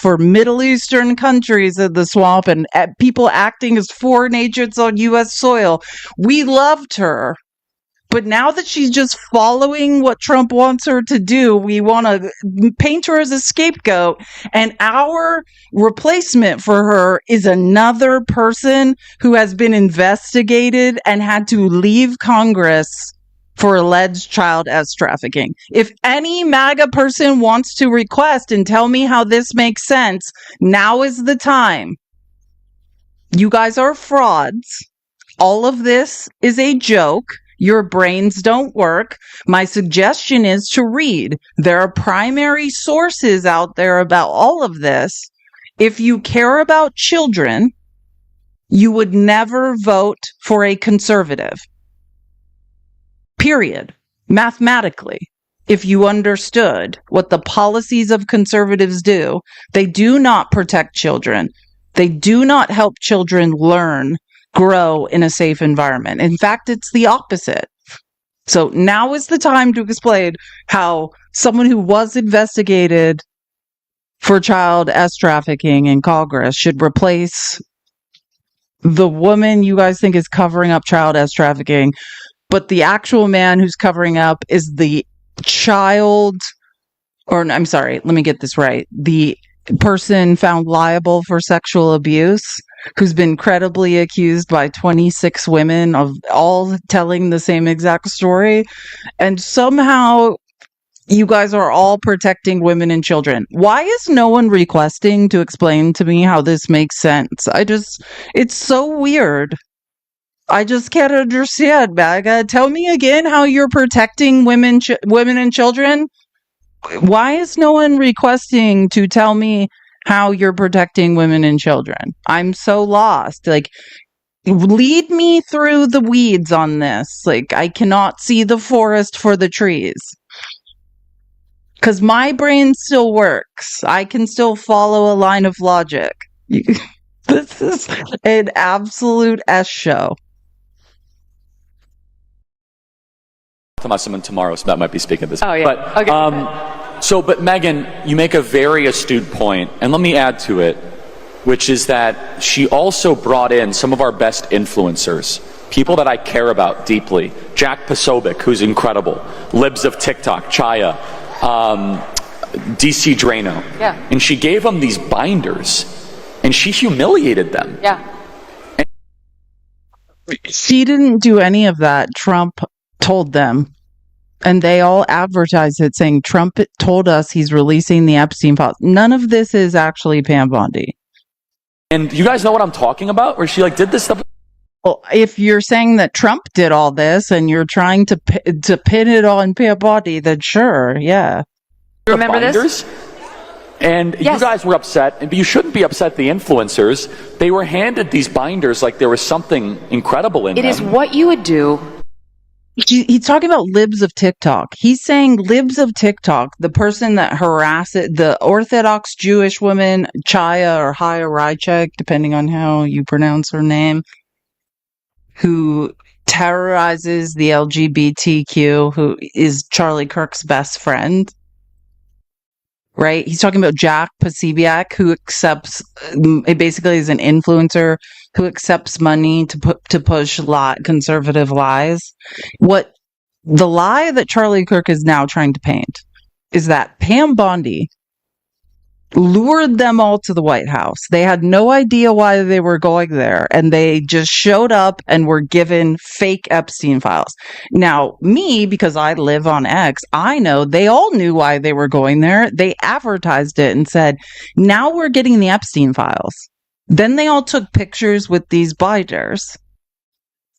for Middle Eastern countries in the swamp and people acting as foreign agents on U.S. soil. We loved her. But now that she's just following what Trump wants her to do, we want to paint her as a scapegoat. And our replacement for her is another person who has been investigated and had to leave Congress for alleged child trafficking. If any MAGA person wants to request and tell me how this makes sense, now is the time. You guys are frauds. All of this is a joke. Your brains don't work. My suggestion is to read. There are primary sources out there about all of this. If you care about children, you would never vote for a conservative. Period. Mathematically, if you understood what the policies of conservatives do, they do not protect children. They do not help children learn, grow in a safe environment. In fact, it's the opposite. So now is the time to explain how someone who was investigated for child trafficking in Congress should replace the woman you guys think is covering up child trafficking, but the actual man who's covering up is the child, or I'm sorry, let me get this right. The person found liable for sexual abuse, who's been credibly accused by 26 women of all telling the same exact story. And somehow you guys are all protecting women and children. Why is no one requesting to explain to me how this makes sense? It's so weird. I just can't understand, MAGA. Tell me again how you're protecting women and children. Why is no one requesting to tell me how you're protecting women and children? I'm so lost. Like, lead me through the weeds on this. Like, I cannot see the forest for the trees. Because my brain still works. I can still follow a line of logic. This is an absolute S show. About someone tomorrow, so that might be speaking of this. Oh, yeah. But, okay. But Megan, you make a very astute point, and let me add to it, which is that she also brought in some of our best influencers, people that I care about deeply. Jack Posobiec, who's incredible, Libs of TikTok, Chaya, DC Drano. Yeah. And she gave them these binders, and she humiliated them. Yeah. She didn't do any of that. Trump told them. And they all advertised it saying Trump told us he's releasing the Epstein files. None of this is actually Pam Bondi. And you guys know what I'm talking about? Where she did this stuff? Well, if you're saying that Trump did all this and you're trying to pin it on Pam Bondi, then sure, yeah. Remember this? And yes. You guys were upset, but you shouldn't be upset, the influencers. They were handed these binders like there was something incredible in them. It is what you would do. He's talking about Libs of TikTok. He's saying Libs of TikTok, the person that harasses the Orthodox Jewish woman, Chaya or Chaya Rychek, depending on how you pronounce her name, who terrorizes the LGBTQ, who is Charlie Kirk's best friend. Right? He's talking about Jack Posobiec, who accepts, it basically is an influencer who accepts money to push conservative lies. What the lie that Charlie Kirk is now trying to paint is that Pam Bondi lured them all to the White House. They had no idea why they were going there, and they just showed up and were given fake Epstein files. Now, me, because I live on X, I know they all knew why they were going there. They advertised it and said, now we're getting the Epstein files. Then they all took pictures with these binders,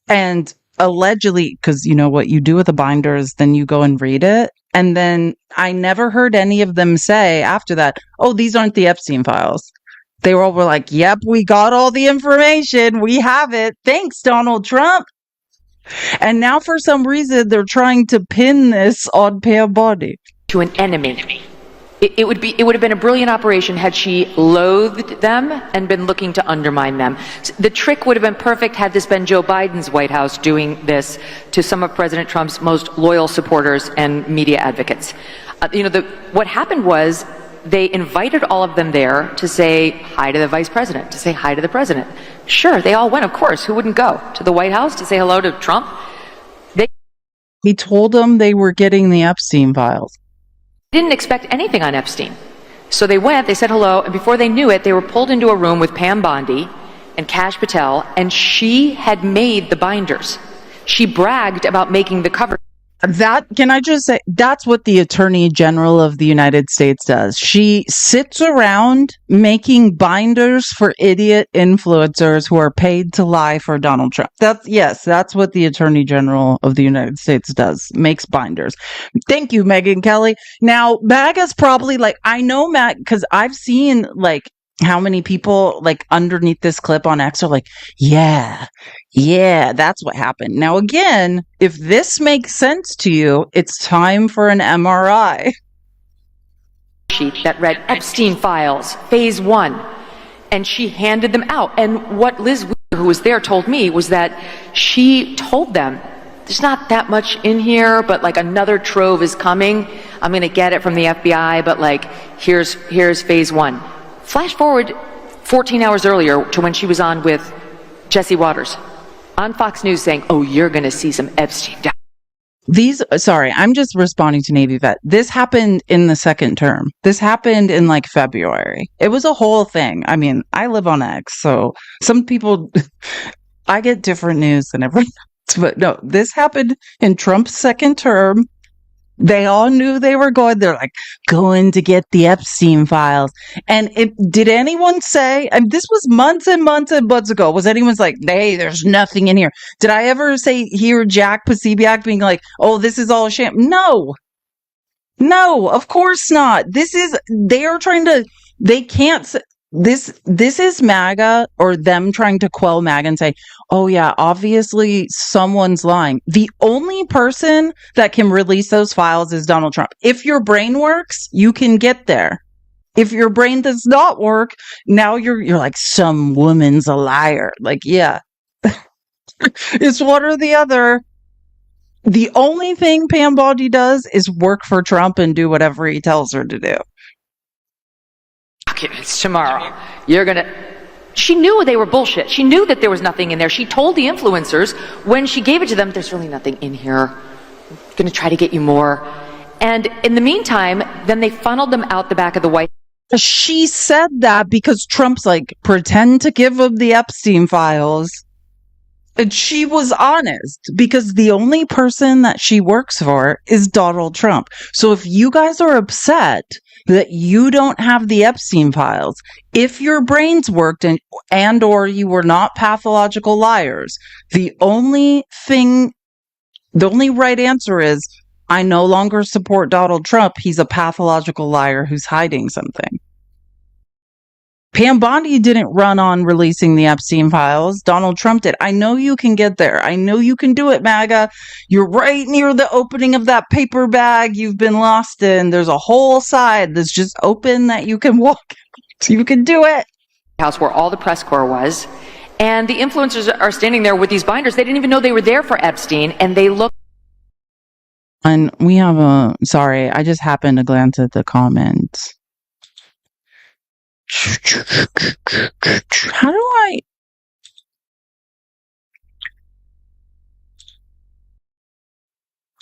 and allegedly, because you know what you do with a binder is then you go and read it. And then I never heard any of them say after that, oh, these aren't the Epstein files. They were all like, yep, we got all the information. We have it. Thanks, Donald Trump. And now for some reason, they're trying to pin this on Pam Bondi. To an enemy. It would have been a brilliant operation had she loathed them and been looking to undermine them. The trick would have been perfect had this been Joe Biden's White House doing this to some of President Trump's most loyal supporters and media advocates. What happened was they invited all of them there to say hi to the vice president, to say hi to the president. Sure, they all went, of course. Who wouldn't go to the White House to say hello to Trump? He told them they were getting the Epstein files. Didn't expect anything on Epstein. So they went, they said hello, and before they knew it, they were pulled into a room with Pam Bondi and Kash Patel, and she had made the binders. She bragged about making the cover. That, can I just say, that's what the Attorney General of the United States does. She sits around making binders for idiot influencers who are paid to lie for Donald Trump. That's what the Attorney General of the United States does, makes binders. Thank you, Megyn Kelly. Now, MAGA's probably like, I know Matt, because I've seen like how many people like underneath this clip on X are like, yeah, that's what happened. Now, again, if this makes sense to you, it's time for an MRI. Sheet that read Epstein files, phase 1, and she handed them out. And what Liz, who was there, told me was that she told them, there's not that much in here, but like another trove is coming. I'm going to get it from the FBI, but like, here's phase 1. Flash forward 14 hours earlier to when she was on with Jesse Waters on Fox News saying, oh, you're going to see some Epstein. Sorry, I'm just responding to Navy vet. This happened in the second term. This happened in like February. It was a whole thing. I mean, I live on X, so some people, I get different news than everyone else, but no, this happened in Trump's second term. They all knew they were going. They're like going to get the Epstein files. And did anyone say? And this was months and months and months ago. Was anyone's like, "Hey, there's nothing in here"? Did I ever hear Jack Pasibiak being like, "Oh, this is all a sham"? No, of course not. They are trying to. They can't. This is MAGA or them trying to quell MAGA and say, oh yeah, obviously someone's lying. The only person that can release those files is Donald Trump. If your brain works, you can get there. If your brain does not work, now you're like, some woman's a liar. Like, yeah, it's one or the other. The only thing Pam Bondi does is work for Trump and do whatever he tells her to do. Documents tomorrow. She knew they were bullshit. She knew that there was nothing in there. She told the influencers when she gave it to them, there's really nothing in here. I'm going to try to get you more. And in the meantime, then they funneled them out the back of the White House. She said that because Trump's like, pretend to give them the Epstein files. And she was honest because the only person that she works for is Donald Trump. So if you guys are upset that you don't have the Epstein files, if your brains worked and or you were not pathological liars, the only right answer is, I no longer support Donald Trump. He's a pathological liar who's hiding something. Pam Bondi didn't run on releasing the Epstein files. Donald Trump did. I know you can get there. I know you can do it, MAGA. You're right near the opening of that paper bag you've been lost in. There's a whole side that's just open that you can walk. You can do it. House where all the press corps was. And the influencers are standing there with these binders. They didn't even know they were there for Epstein. And they look. And we have sorry, I just happened to glance at the comments. How do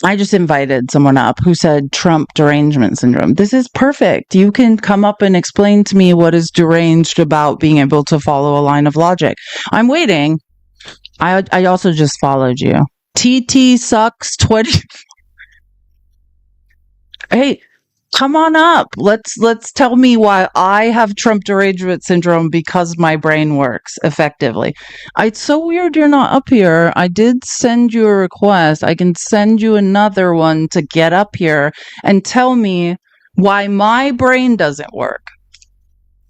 I just invited someone up who said Trump derangement syndrome. This is perfect. You can come up and explain to me what is deranged about being able to follow a line of logic. I'm waiting. I also just followed you. TT sucks 20. Hey, come on up. Let's tell me why I have Trump derangement syndrome because my brain works effectively. It's so weird you're not up here. I did send you a request. I can send you another one to get up here and tell me why my brain doesn't work.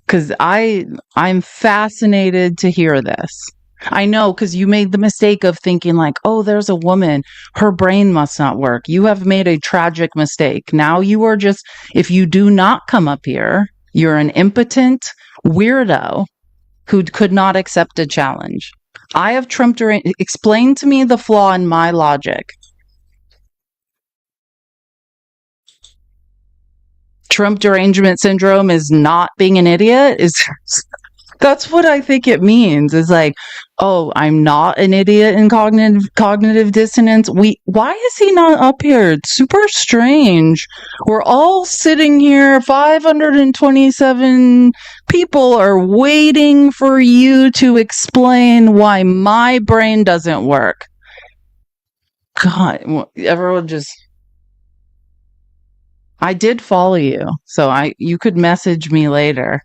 Because I'm fascinated to hear this. I know, because you made the mistake of thinking like, oh, there's a woman, her brain must not work. You have made a tragic mistake. Now you are just, if you do not come up here, you're an impotent weirdo who could not accept a challenge. I have Trump derangement. Explain to me the flaw in my logic. Trump derangement syndrome is not being an idiot. That's what I think it means. Is like, oh, I'm not an idiot in cognitive dissonance. Why is he not up here? It's super strange. We're all sitting here, 527 people are waiting for you to explain why my brain doesn't work. God, everyone just. I did follow you, so you could message me later.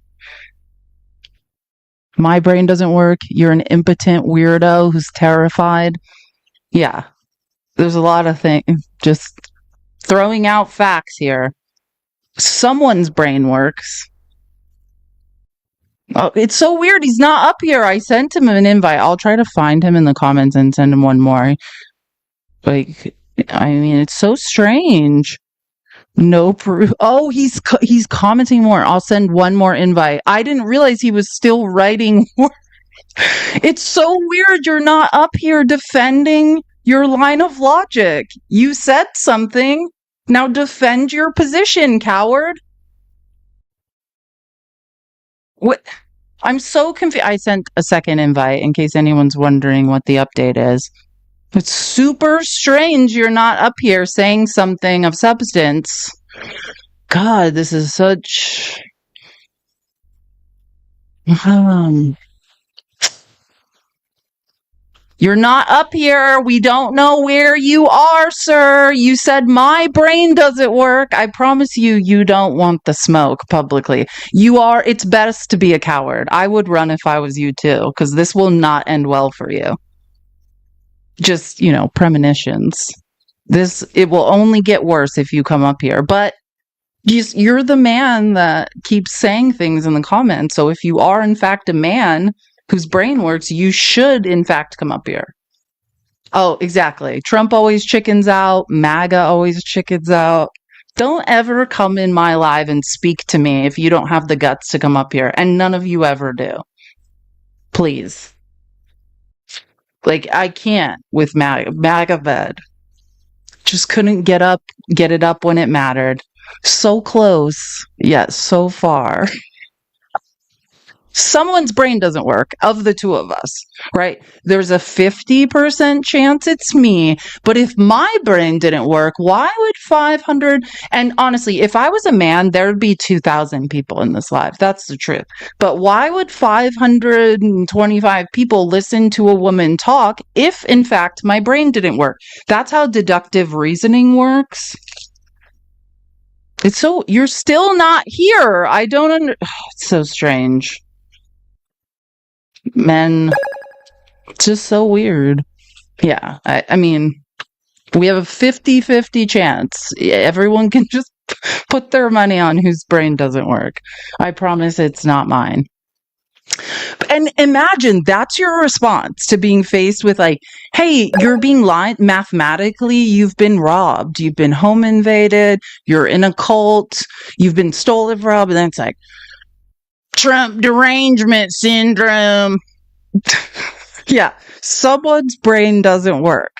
My brain doesn't work. You're an impotent weirdo who's terrified. Yeah, there's a lot of things. Just throwing out facts here. Someone's brain works. Oh, it's so weird. He's not up here. I sent him an invite. I'll try to find him in the comments and send him one more. Like, I mean, it's so strange. No proof. Oh, he's commenting more. I'll send one more invite. I didn't realize he was still writing more. It's so weird. You're not up here defending your line of logic. You said something. Now defend your position, coward. What? I'm so confused. I sent a second invite in case anyone's wondering what the update is. It's super strange you're not up here saying something of substance. God, this is such... You're not up here. We don't know where you are, sir. You said my brain doesn't work. I promise you don't want the smoke publicly. It's best to be a coward. I would run if I was you too, because this will not end well for you. Just, premonitions. It will only get worse if you come up here. But you're the man that keeps saying things in the comments. So if you are, in fact, a man whose brain works, you should, in fact, come up here. Oh, exactly. Trump always chickens out. MAGA always chickens out. Don't ever come in my live and speak to me if you don't have the guts to come up here. And none of you ever do. Please. Like, I can't with MAGA Ved. Just couldn't get it up when it mattered. So close, yet so far. Someone's brain doesn't work of the two of us, right? There's a 50% chance it's me. But if my brain didn't work, why would 500? And honestly, if I was a man, there'd be 2,000 people in this live. That's the truth. But why would 525 people listen to a woman talk if, in fact, my brain didn't work? That's how deductive reasoning works. You're still not here. I don't it's so strange. Men, it's just so weird. Yeah, I mean, we have a 50-50 chance. Everyone can just put their money on whose brain doesn't work. I promise it's not mine. And imagine that's your response to being faced with like, hey, you're being lied. Mathematically, you've been robbed. You've been home invaded. You're in a cult. You've been stolen from. And then it's like, Trump derangement syndrome. Yeah, someone's brain doesn't work.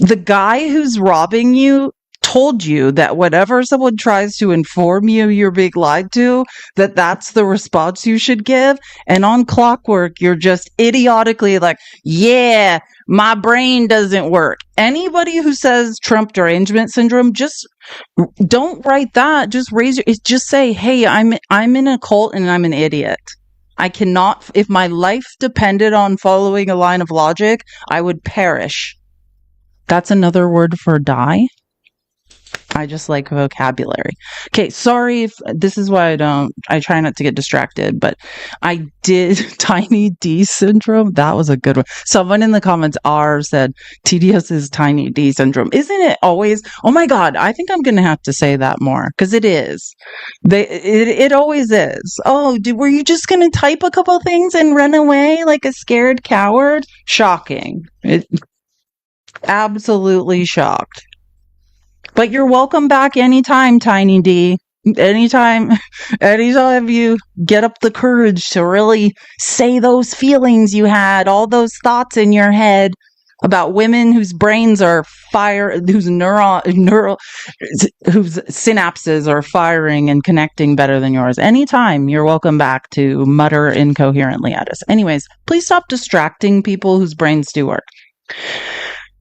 The guy who's robbing you told you that whenever someone tries to inform you you're being lied to, that's the response you should give. And on Clockwork, you're just idiotically like, yeah, my brain doesn't work. Anybody who says Trump derangement syndrome, just don't write that. Just just say, hey, I'm in a cult and I'm an idiot. I cannot, if my life depended on following a line of logic, I would perish. That's another word for die. I just like vocabulary. Okay, sorry if this is why I try not to get distracted, but I did tiny D syndrome. That was a good one. Someone in the comments said TDS is tiny D syndrome. Isn't it always? Oh my God, I think I'm going to have to say that more because it is. It always is. Oh, were you just going to type a couple things and run away like a scared coward? Shocking. Absolutely shocked. But you're welcome back anytime, Tiny D. Anytime you get up the courage to really say those feelings you had, all those thoughts in your head, about women whose brains are whose whose synapses are firing and connecting better than yours. Anytime, you're welcome back to mutter incoherently at us. Anyways, please stop distracting people whose brains do work.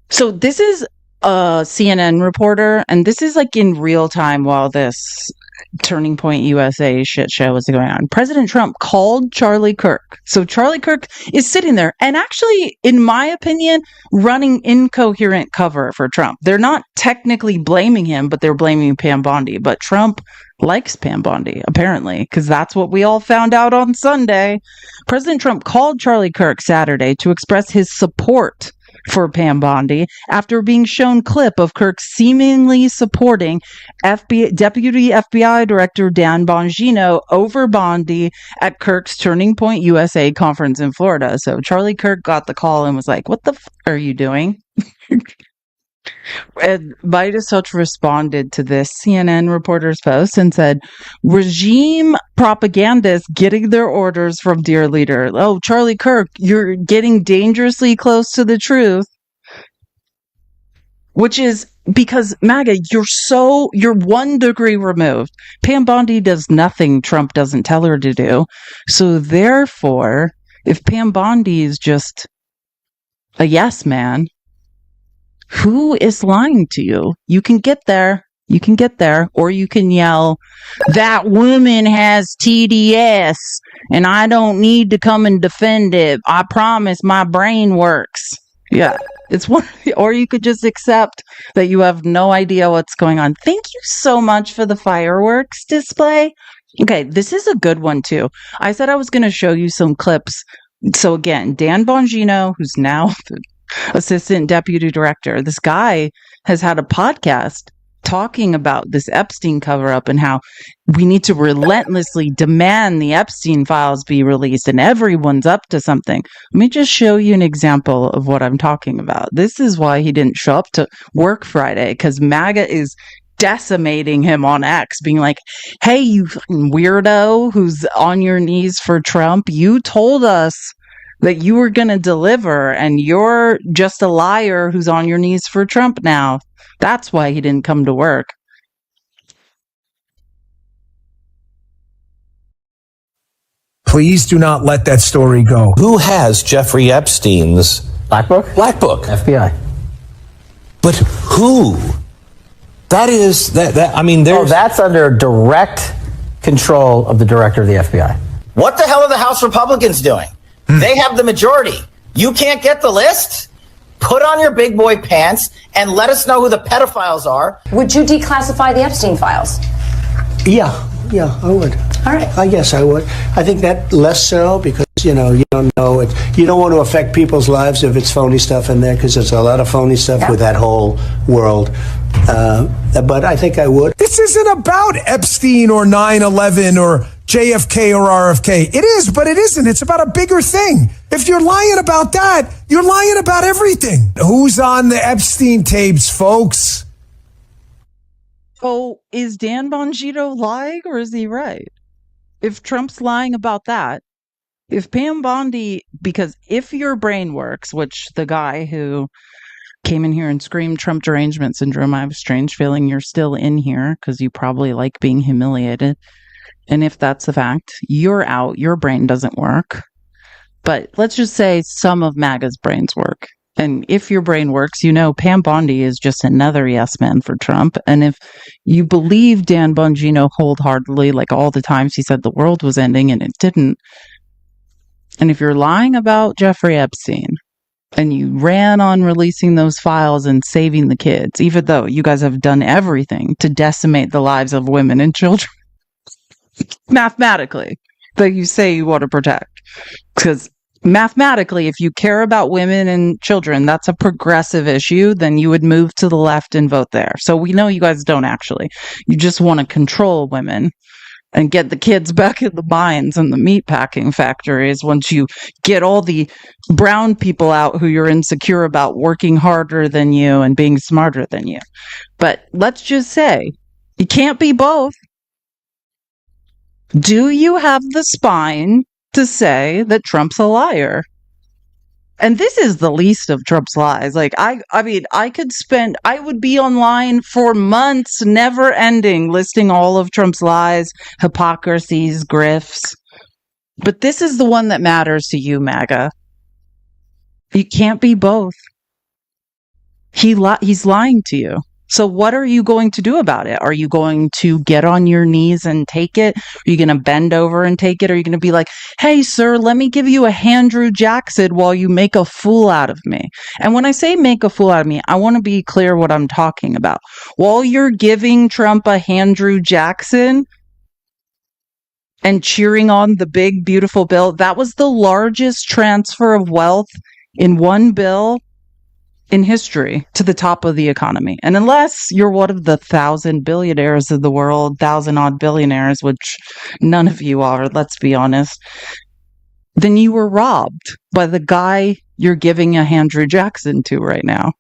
So this is a CNN reporter, and this is like in real time while this Turning Point USA shit show was going on. President Trump called Charlie Kirk. So Charlie Kirk is sitting there and actually, in my opinion, running incoherent cover for Trump. They're not technically blaming him, but they're blaming Pam Bondi. But Trump likes Pam Bondi, apparently, because that's what we all found out on Sunday. President Trump called Charlie Kirk Saturday to express his support for Pam Bondi after being shown clip of Kirk seemingly supporting Deputy FBI Director Dan Bongino over Bondi at Kirk's Turning Point USA conference in Florida. So Charlie Kirk got the call and was like, "What the f are you doing?" And Midas Such responded to this CNN reporter's post and said, "Regime propagandists getting their orders from dear leader. Oh, Charlie Kirk, you're getting dangerously close to the truth." Which is because, MAGA, you're 1 degree removed. Pam Bondi does nothing Trump doesn't tell her to do. So therefore, if Pam Bondi is just a yes man, who is lying to you? You can get there. You can get there. Or you can yell, "That woman has TDS, and I don't need to come and defend it. I promise my brain works." Yeah, it's one. Or you could just accept that you have no idea what's going on. Thank you so much for the fireworks display. Okay, this is a good one, too. I said I was going to show you some clips. So again, Dan Bongino, who's now the assistant deputy director, this guy has had a podcast talking about this Epstein cover-up and how we need to relentlessly demand the Epstein files be released and everyone's up to something. Let me just show you an example of what I'm talking about. This is why he didn't show up to work Friday, because MAGA is decimating him on X, being like, "Hey, you fucking weirdo who's on your knees for Trump, you told us that you were going to deliver, and you're just a liar who's on your knees for Trump now." That's why he didn't come to work. Please do not let that story go. Who has Jeffrey Epstein's Black Book? Black Book? FBI. But who? That is that. I mean, there's. Oh, that's under direct control of the director of the FBI. What the hell are the House Republicans doing? They have the majority. You can't get the list? Put on your big boy pants and let us know who the pedophiles are. Would you declassify the Epstein files? Yeah, I would. All right. I guess I would. I think that less so because, you don't know it. You don't want to affect people's lives if it's phony stuff in there, because there's a lot of phony stuff with that whole world. But I think I would. This isn't about Epstein or 9/11 or JFK or RFK. It is, but it isn't. It's about a bigger thing. If you're lying about that, you're lying about everything. Who's on the Epstein tapes, folks? So is Dan Bongino lying, or is he right? If Trump's lying about that, if Pam Bondi, because if your brain works, which the guy who came in here and screamed Trump derangement syndrome, I have a strange feeling you're still in here because you probably like being humiliated. And if that's the fact, you're out, your brain doesn't work. But let's just say some of MAGA's brains work. And if your brain works, Pam Bondi is just another yes man for Trump. And if you believe Dan Bongino wholeheartedly, like all the times he said the world was ending and it didn't, and if you're lying about Jeffrey Epstein and you ran on releasing those files and saving the kids, even though you guys have done everything to decimate the lives of women and children, mathematically, that you say you want to protect. Because mathematically, if you care about women and children, that's a progressive issue, then you would move to the left and vote there. So we know you guys don't actually. You just want to control women and get the kids back in the mines and the meatpacking factories once you get all the brown people out who you're insecure about working harder than you and being smarter than you. But let's just say, you can't be both. Do you have the spine to say that Trump's a liar? And this is the least of Trump's lies. Like, I mean, I would be online for months, never ending, listing all of Trump's lies, hypocrisies, grifts. But this is the one that matters to you, MAGA. You can't be both. He's lying to you. So what are you going to do about it? Are you going to get on your knees and take it? Are you going to bend over and take it? Are you going to be like, hey, sir, let me give you a Andrew Jackson while you make a fool out of me? And when I say make a fool out of me, I want to be clear what I'm talking about. While you're giving Trump a Andrew Jackson and cheering on the big, beautiful bill, that was the largest transfer of wealth in one bill in history to the top of the economy. And unless you're one of the 1,000 billionaires of the world, 1,000 odd billionaires, which none of you are, let's be honest, then you were robbed by the guy you're giving a Andrew Jackson to right now.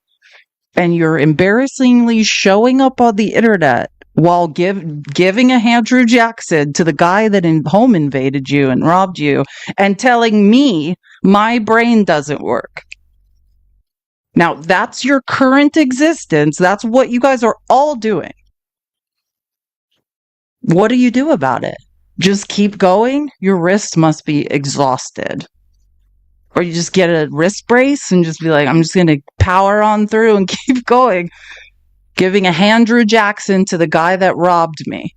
And you're embarrassingly showing up on the internet while giving a Andrew Jackson to the guy that home invaded you and robbed you and telling me my brain doesn't work. Now, that's your current existence. That's what you guys are all doing. What do you do about it? Just keep going? Your wrist must be exhausted. Or you just get a wrist brace and just be like, I'm just going to power on through and keep going. Giving a Andrew Jackson to the guy that robbed me.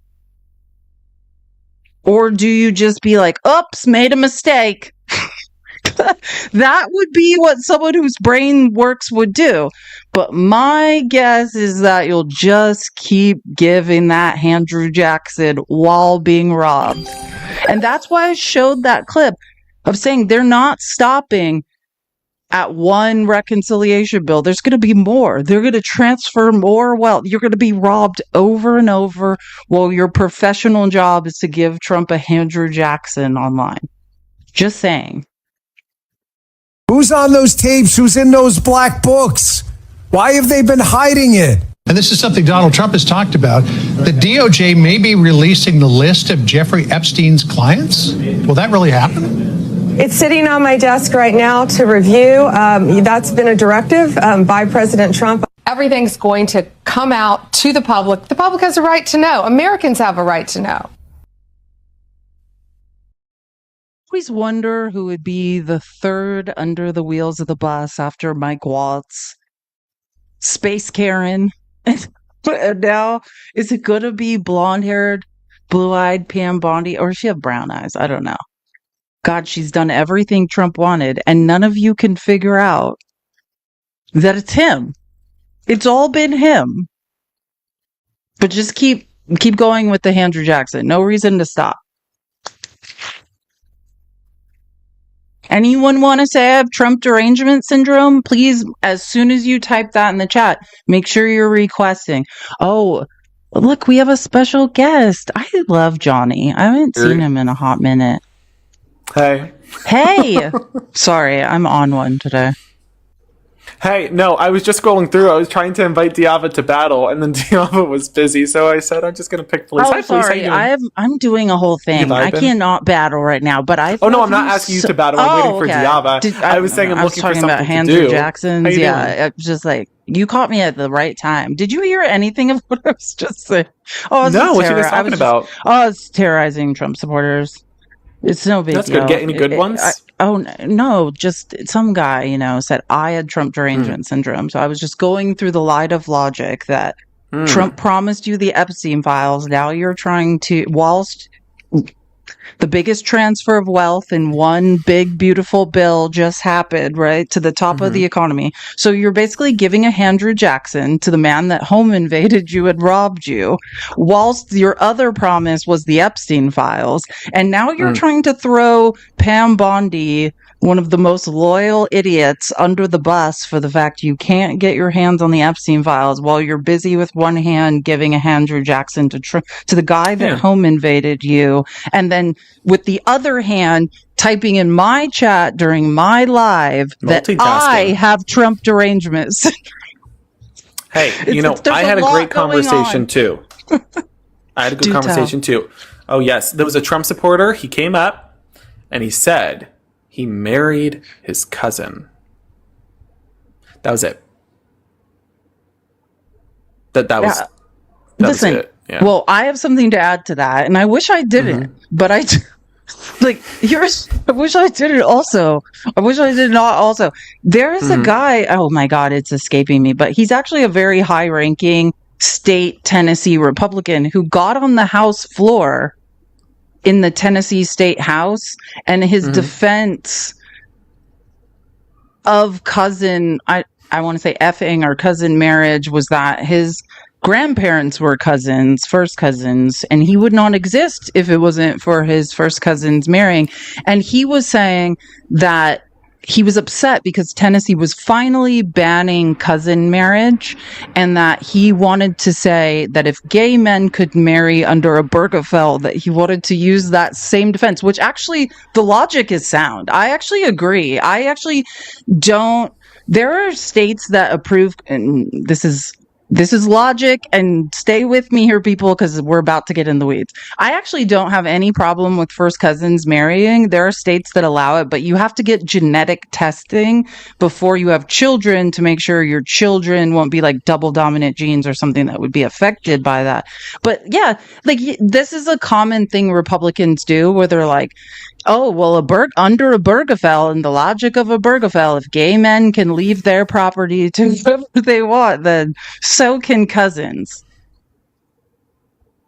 Or do you just be like, oops, made a mistake? That would be what someone whose brain works would do. But my guess is that you'll just keep giving that Andrew Jackson while being robbed. And that's why I showed that clip of saying they're not stopping at one reconciliation bill. There's going to be more. They're going to transfer more wealth. You're going to be robbed over and over while your professional job is to give Trump a Andrew Jackson online. Just saying. Who's on those tapes? Who's in those black books? Why have they been hiding it? And this is something Donald Trump has talked about. The DOJ may be releasing the list of Jeffrey Epstein's clients. Will that really happen? It's sitting on my desk right now to review. That's been a directive by President Trump. Everything's going to come out to the public. The public has a right to know. Americans have a right to know. Always wonder who would be the third under the wheels of the bus after Mike Waltz, Space Karen, and now is it going to be blonde-haired, blue-eyed Pam Bondi, or does she have brown eyes? I don't know. God, she's done everything Trump wanted, and none of you can figure out that it's him. It's all been him. But just keep going with the Andrew Jackson. No reason to stop. Anyone want to say I have Trump derangement syndrome? Please, as soon as you type that in the chat, make sure you're requesting. Oh, look, we have a special guest. I love Johnny. I haven't seen him in a hot minute. Hey. Hey! Sorry, I'm on one today. Hey, no, I was just scrolling through. I was trying to invite Diava to battle, and then Diava was busy, so I said I'm just going to pick Felice. Oh, Hi, Felice, sorry. I'm doing a whole thing. I cannot battle right now, but I. Oh no, I'm not asking you to battle. I'm waiting for Diava. I was saying I'm looking for something about Andrew Jackson's. Yeah, just like you caught me at the right time. Did you hear anything of what I was just saying? Oh, no. What you guys talking about? It's terrorizing Trump supporters. It's no big deal. That's good. Get any good ones? No, just some guy, said I had Trump derangement syndrome. So I was just going through the line of logic that Trump promised you the Epstein files. Now you're trying to, whilst the biggest transfer of wealth in one big, beautiful bill just happened, right, to the top of the economy. So you're basically giving a Andrew Jackson to the man that home invaded you and robbed you, whilst your other promise was the Epstein files. And now you're trying to throw Pam Bondi, one of the most loyal idiots, under the bus for the fact you can't get your hands on the Epstein files while you're busy with one hand giving a Andrew Jackson to the guy that home invaded you, and then with the other hand typing in my chat during my live that I have Trump derangement. Hey, I had a great conversation too. I had a good conversation too. Oh yes, there was a Trump supporter. He came up and he said he married his cousin. That was it. That was Listen, it. Yeah. well, I have something to add to that, and I wish I didn't, but I wish I did it also. I wish I did not also. There is a guy, oh my God, it's escaping me, but he's actually a very high ranking state Tennessee Republican who got on the House floor in the Tennessee State House, and his defense of cousin, I want to say effing or cousin marriage was that his grandparents were cousins, first cousins, and he would not exist if it wasn't for his first cousins marrying. And he was saying that he was upset because Tennessee was finally banning cousin marriage, and that he wanted to say that if gay men could marry under Obergefell, that he wanted to use that same defense, which actually the logic is sound. I actually agree. I actually don't. There are states that approve, and this is logic, and stay with me here, people, because we're about to get in the weeds. I actually don't have any problem with first cousins marrying. There are states that allow it, but you have to get genetic testing before you have children to make sure your children won't be like double dominant genes or something that would be affected by that. But yeah, like this is a common thing Republicans do, where they're like, oh, well, under Obergefell, and the logic of Obergefell, if gay men can leave their property to whoever they want, then so can cousins.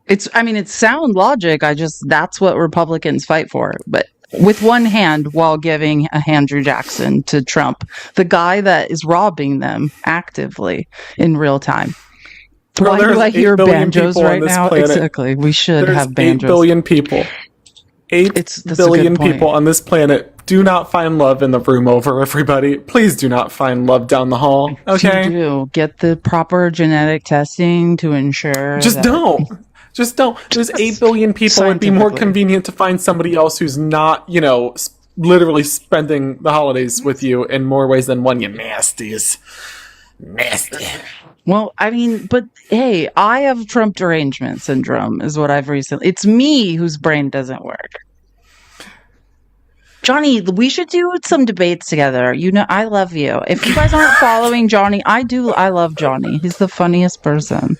It's sound logic. That's what Republicans fight for. But with one hand, while giving a Andrew Jackson to Trump, the guy that is robbing them actively in real time. Why do I hear banjos right now? Planet. Exactly. We should have banjos. 8 billion people. 8 billion people on this planet. Do not find love in the room over, everybody. Please do not find love down the hall. Okay? You do. Get the proper genetic testing to ensure. Just don't. There's 8 billion people. It'd be more convenient to find somebody else who's not, literally spending the holidays with you in more ways than one, you nasties. Nasty. Well, but hey, I have Trump derangement syndrome is what I've recently. It's me whose brain doesn't work. Johnny, we should do some debates together. I love you. If you guys aren't following Johnny, I do. I love Johnny. He's the funniest person.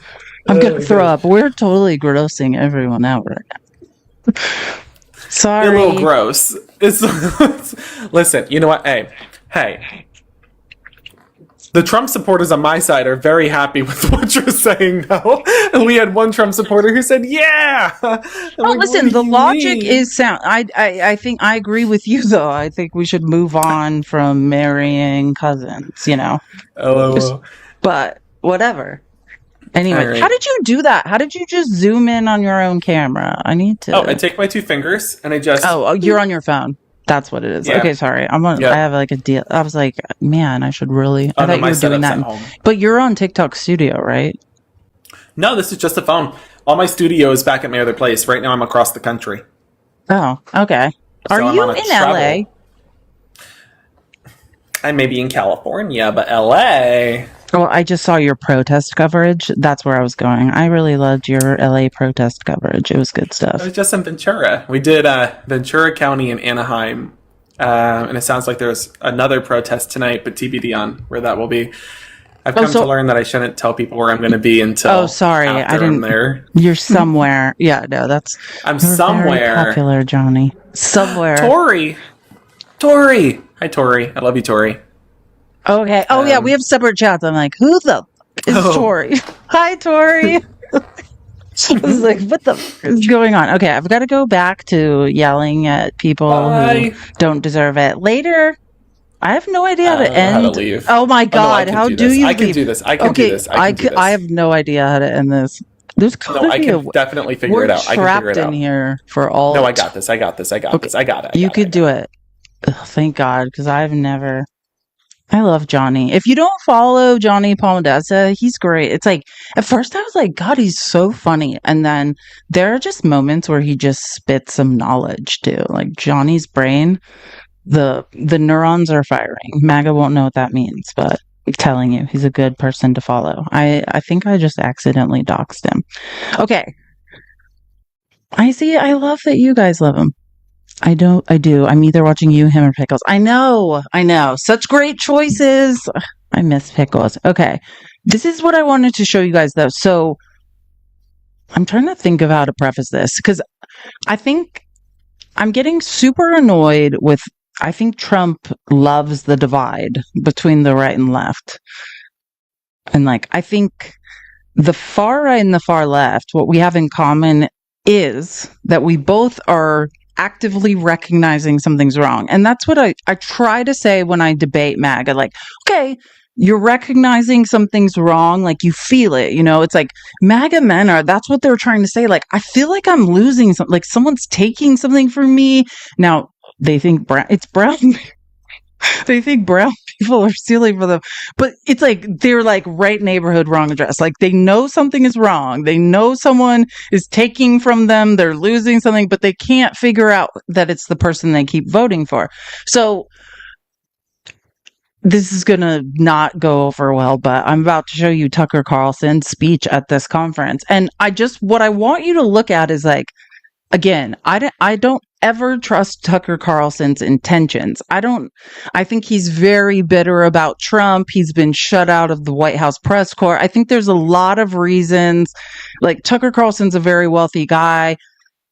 I'm going to throw up. We're totally grossing everyone out right now. Sorry. You're a little gross. Listen, you know what? Hey. The Trump supporters on my side are very happy with what you're saying now. And we had one Trump supporter who said, yeah. Listen, the logic is sound. I think I agree with you, though. I think we should move on from marrying cousins, But whatever. Anyway, right. How did you do that? How did you just zoom in on your own camera? I need to. I take my 2 fingers and I just. Oh, you're on your phone. That's what it is. Yeah. Okay, sorry. I have like a deal. I was like, man, I should really. I thought you were doing that. But you're on TikTok Studio, right? No, this is just a phone. All my studio is back at my other place. Right now, I'm across the country. Oh, okay. Are you in LA? I may be in California, but LA. Well, I just saw your protest coverage. That's where I was going. I really loved your LA protest coverage. It was good stuff. It was just in Ventura. We did Ventura County and Anaheim. And it sounds like there's another protest tonight, but TBD on where that will be. I've come to learn that I shouldn't tell people where I'm going to be until I didn't. I'm there. You're somewhere. Yeah, no, I'm somewhere. Very popular, Johnny. Somewhere. Tori. Hi, Tori. I love you, Tori. Okay. Oh, yeah, we have separate chats. I'm like, who the is Tori? Hi, Tori. I was like, what the is going on? Okay, I've got to go back to yelling at people who don't deserve it. Later, I have no idea how to end. How to leave. Oh, my God. How do you I can do this. I can do this. I have no idea how to end this. I can definitely figure it out. I can figure it out. We're trapped in here for all. No, I got this. I got it. You could do it. Thank God, because I've never. I love Johnny. If you don't follow Johnny Palmadessa, he's great. It's like, at first I was like, God, he's so funny. And then there are just moments where he just spits some knowledge too. Like Johnny's brain, the neurons are firing. MAGA won't know what that means, but I'm telling you, he's a good person to follow. I think I just accidentally doxed him. Okay. I love that you guys love him. I do. I'm either watching you, him, or Pickles. I know. Such great choices. I miss pickles. Okay. This is what I wanted to show you guys though. So I'm trying to think of how to preface this because I think I'm getting super annoyed with, I think Trump loves the divide between the right and left. And like, I think the far right and the far left, what we have in common is that we both are actively recognizing something's wrong. And that's what I try to say when I debate MAGA. Like, okay, you're recognizing something's wrong. Like you feel it, you know, it's like MAGA men are, that's what they're trying to say. Like, I feel like I'm losing something, like someone's taking something from me. Now they think it's brown. They think brown people are stealing from them, but it's like they're like right neighborhood, wrong address. Like they know something is wrong. They know someone is taking from them. They're losing something, but they can't figure out that it's the person they keep voting for. So this is going to not go over well, but I'm about to show you Tucker Carlson's speech at this conference. And what I want you to look at is like, again, I don't ever trust Tucker Carlson's intentions. I think he's very bitter about Trump. He's been shut out of the White House press corps. I think there's a lot of reasons. Like Tucker Carlson's a very wealthy guy,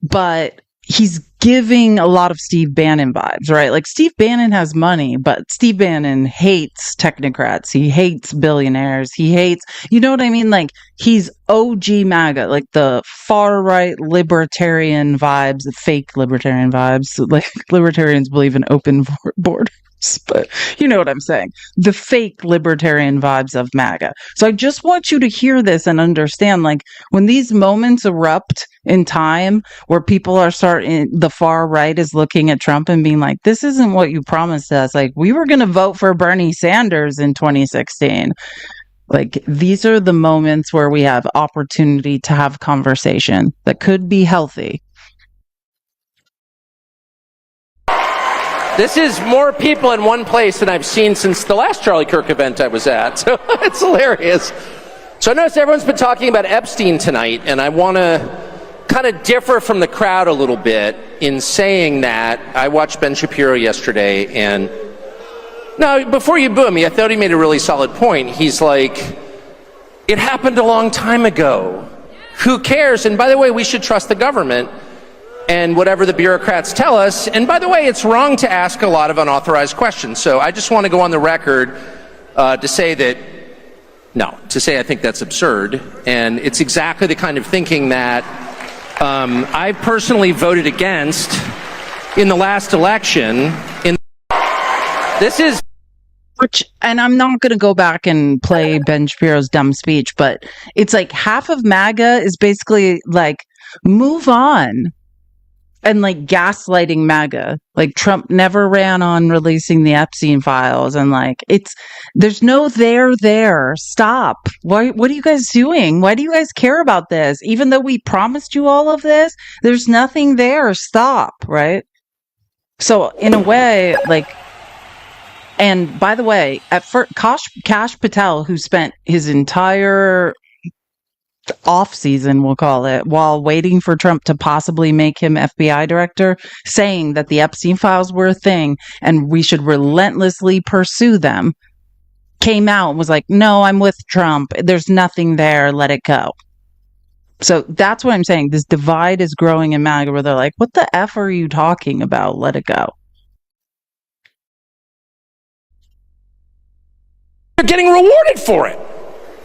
but he's giving a lot of Steve Bannon vibes, right? Like Steve Bannon has money, but Steve Bannon hates technocrats. He hates billionaires. He hates, you know what I mean? Like he's OG MAGA, like the far right libertarian vibes, the fake libertarian vibes. Like libertarians believe in open borders, but you know what I'm saying? The fake libertarian vibes of MAGA. So I just want you to hear this and understand, like when these moments erupt in time where people are starting, the far right is looking at Trump and being like, this isn't what you promised us. Like we were going to vote for Bernie Sanders in 2016. Like these are the moments where we have opportunity to have conversation that could be healthy. This is more people in one place than I've seen since the last Charlie Kirk event I was at. So it's hilarious. So I noticed everyone's been talking about Epstein tonight, and I want to kind of differ from the crowd a little bit in saying that I watched Ben Shapiro yesterday, and no, before you boo me, I thought he made a really solid point. He's like, it happened a long time ago. Who cares? And by the way, we should trust the government and whatever the bureaucrats tell us. And by the way, it's wrong to ask a lot of unauthorized questions. So I just want to go on the record to say I think that's absurd. And it's exactly the kind of thinking that I personally voted against in the last election. And I'm not going to go back and play Ben Shapiro's dumb speech, but it's like half of MAGA is basically like, move on. And like gaslighting MAGA, like Trump never ran on releasing the Epstein files, and like there's no there. Stop. What are you guys doing? Why do you guys care about this? Even though we promised you all of this, there's nothing there. Stop. Right. So in a way, like, and by the way, at first, Kash Patel, who spent his entire off season, we'll call it, while waiting for Trump to possibly make him FBI director, saying that the Epstein files were a thing and we should relentlessly pursue them, came out and was like, no, I'm with Trump. There's nothing there. Let it go. So that's what I'm saying. This divide is growing in MAGA where they're like, what the F are you talking about? Let it go. You're getting rewarded for it.